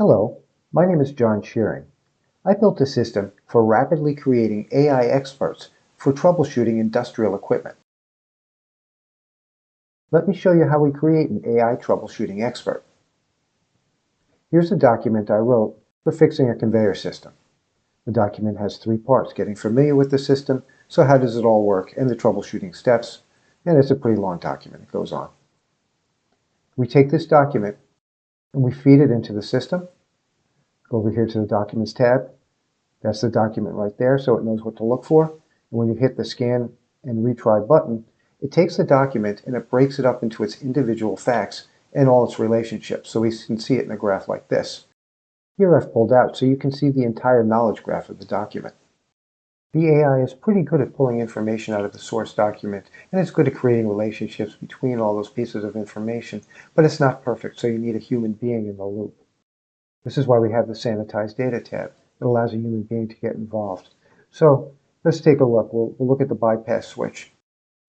Hello, my name is John Shearing. I built a system for rapidly creating AI experts for troubleshooting industrial equipment. Let me show you how we create an AI troubleshooting expert. Here's a document I wrote for fixing a conveyor system. The document has three parts: getting familiar with the system, so how does it all work, and the troubleshooting steps. And it's a pretty long document. It goes on. We take this document and we feed it into the system. Go over here to the Documents tab. That's the document right there, so it knows what to look for. And when you hit the Scan and Retry button, it takes the document and it breaks it up into its individual facts and all its relationships, so we can see it in a graph like this. Here I've pulled out so you can see the entire knowledge graph of the document. The AI is pretty good at pulling information out of the source document, and it's good at creating relationships between all those pieces of information, but it's not perfect, so you need a human being in the loop. This is why we have the Sanitized Data tab. It allows a human being to get involved. So let's take a look. We'll look at the bypass switch.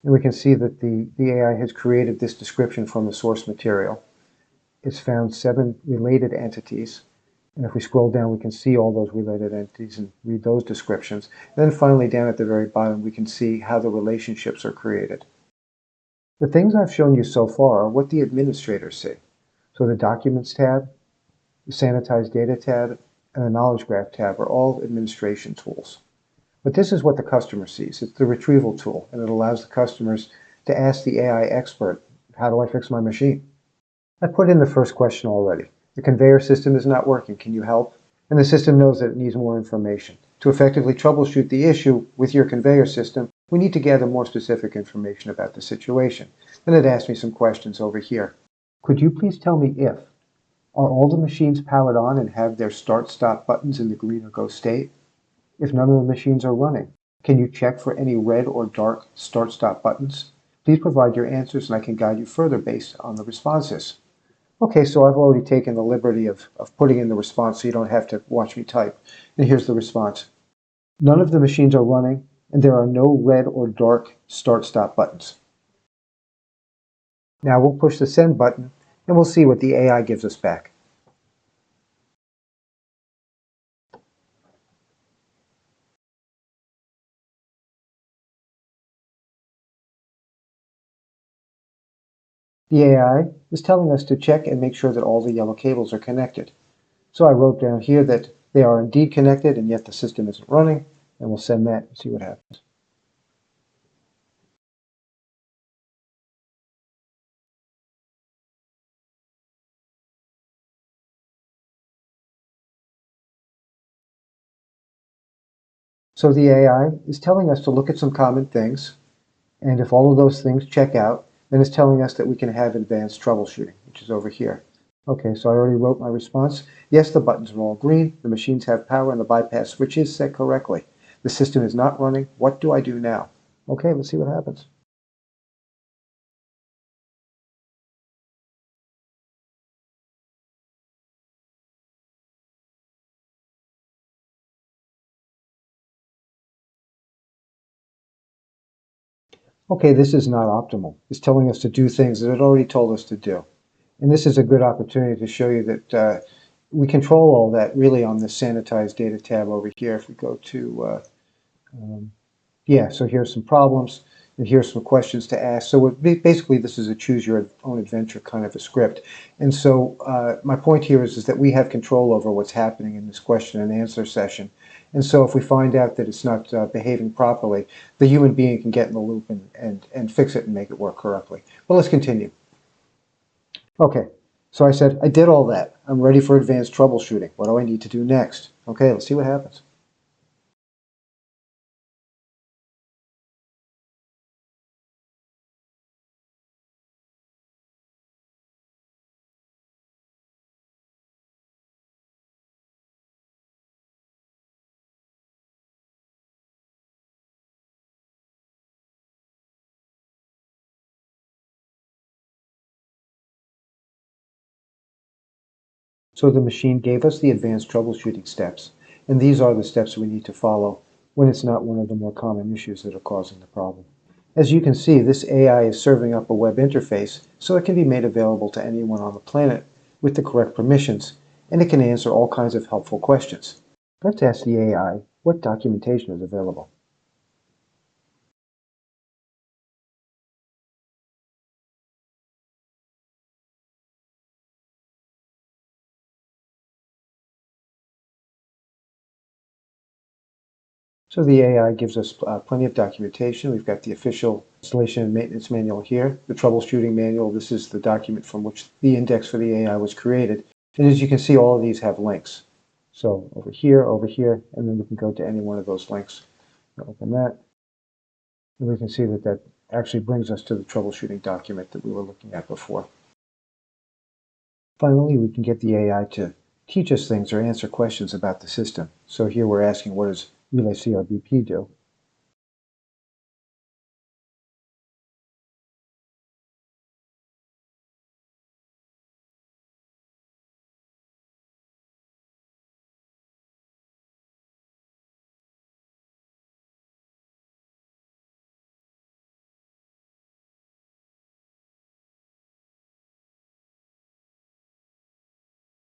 And we can see that the AI has created this description from the source material. It's found 7 related entities. And if we scroll down, we can see all those related entities and read those descriptions. And then finally, down at the very bottom, we can see how the relationships are created. The things I've shown you so far are what the administrators see. So the Documents tab, the Sanitized Data tab, and the Knowledge Graph tab are all administration tools. But this is what the customer sees. It's the retrieval tool, and it allows the customers to ask the AI expert, how do I fix my machine? I put in the first question already. The conveyor system is not working. Can you help? And the system knows that it needs more information. To effectively troubleshoot the issue with your conveyor system, we need to gather more specific information about the situation. Then it asked me some questions over here. Could you please tell me if are all the machines powered on and have their start-stop buttons in the green or go state? If none of the machines are running, can you check for any red or dark start-stop buttons? Please provide your answers and I can guide you further based on the responses. Okay, so I've already taken the liberty of putting in the response so you don't have to watch me type. And here's the response. None of the machines are running and there are no red or dark start-stop buttons. Now we'll push the send button and we'll see what the AI gives us back. The AI is telling us to check and make sure that all the yellow cables are connected. So I wrote down here that they are indeed connected and yet the system isn't running, and we'll send that and see what happens. So the AI is telling us to look at some common things, and if all of those things check out, then it's telling us that we can have advanced troubleshooting, which is over here. Okay, so I already wrote my response. Yes, the buttons are all green, the machines have power, and the bypass switch is set correctly. The system is not running. What do I do now? Okay, let's see what happens. Okay, this is not optimal. It's telling us to do things that it already told us to do. And this is a good opportunity to show you that we control all that really on the Sanitized Data tab over here. If we go to, yeah, so here's some problems, and here's some questions to ask. So basically, this is a choose your own adventure kind of a script. And so my point here is that we have control over what's happening in this question and answer session. And so if we find out that it's not behaving properly, the human being can get in the loop and fix it and make it work correctly. But let's continue. Okay, so I said, I did all that. I'm ready for advanced troubleshooting. What do I need to do next? Okay, let's see what happens. So the machine gave us the advanced troubleshooting steps, and these are the steps we need to follow when it's not one of the more common issues that are causing the problem. As you can see, this AI is serving up a web interface so it can be made available to anyone on the planet with the correct permissions, and it can answer all kinds of helpful questions. Let's ask the AI what documentation is available. So the AI gives us plenty of documentation. We've got the official installation and maintenance manual here, the troubleshooting manual. This is the document from which the index for the AI was created. And as you can see, all of these have links. So over here, and then we can go to any one of those links. Open that. And we can see that that actually brings us to the troubleshooting document that we were looking at before. Finally, we can get the AI to teach us things or answer questions about the system. So here we're asking, what does Relay CRBP do?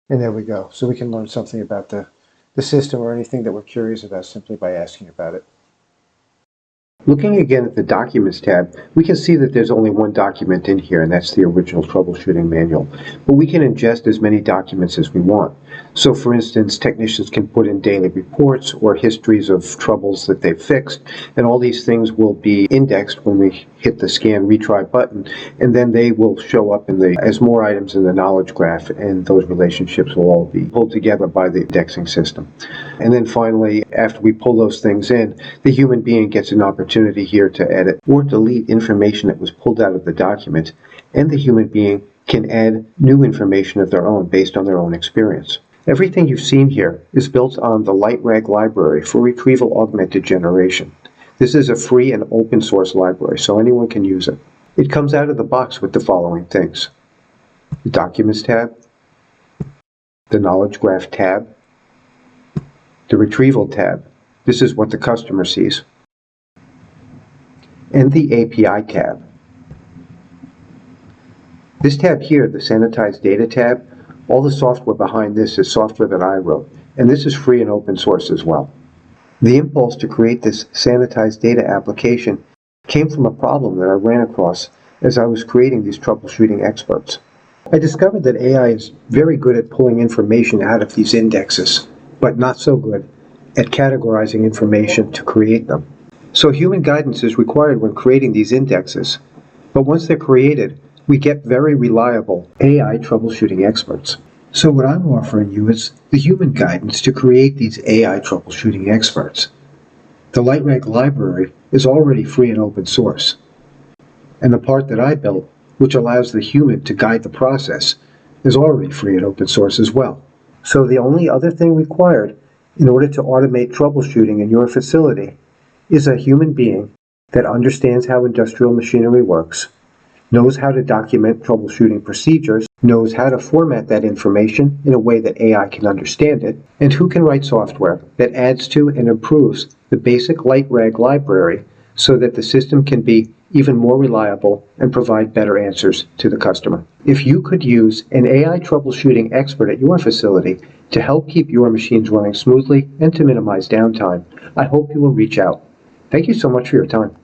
And there we go. So we can learn something about the system or anything that we're curious about simply by asking about it. Looking again at the Documents tab, we can see that there's only one document in here, and that's the original troubleshooting manual. But we can ingest as many documents as we want. So for instance, technicians can put in daily reports or histories of troubles that they've fixed, and all these things will be indexed when we hit the Scan Retry button, and then they will show up as more items in the knowledge graph, and those relationships will all be pulled together by the indexing system. And then finally, after we pull those things in, the human being gets an opportunity here to edit or delete information that was pulled out of the document, and the human being can add new information of their own based on their own experience. Everything you've seen here is built on the LightRag library for retrieval augmented generation. This is a free and open source library, so anyone can use it. It comes out of the box with the following things: the Documents tab, the Knowledge Graph tab, the Retrieval tab. This is what the customer sees. And the API tab. This tab here, the Sanitized Data tab, all the software behind this is software that I wrote, and this is free and open source as well. The impulse to create this Sanitized Data application came from a problem that I ran across as I was creating these troubleshooting experts. I discovered that AI is very good at pulling information out of these indexes, but not so good at categorizing information to create them. So human guidance is required when creating these indexes, but once they're created, we get very reliable AI troubleshooting experts. So what I'm offering you is the human guidance to create these AI troubleshooting experts. The LightRag library is already free and open source, and the part that I built, which allows the human to guide the process, is already free and open source as well. So the only other thing required in order to automate troubleshooting in your facility is a human being that understands how industrial machinery works, knows how to document troubleshooting procedures, knows how to format that information in a way that AI can understand it, and who can write software that adds to and improves the basic LightRag library so that the system can be even more reliable and provide better answers to the customer. If you could use an AI troubleshooting expert at your facility to help keep your machines running smoothly and to minimize downtime, I hope you will reach out. Thank you so much for your time.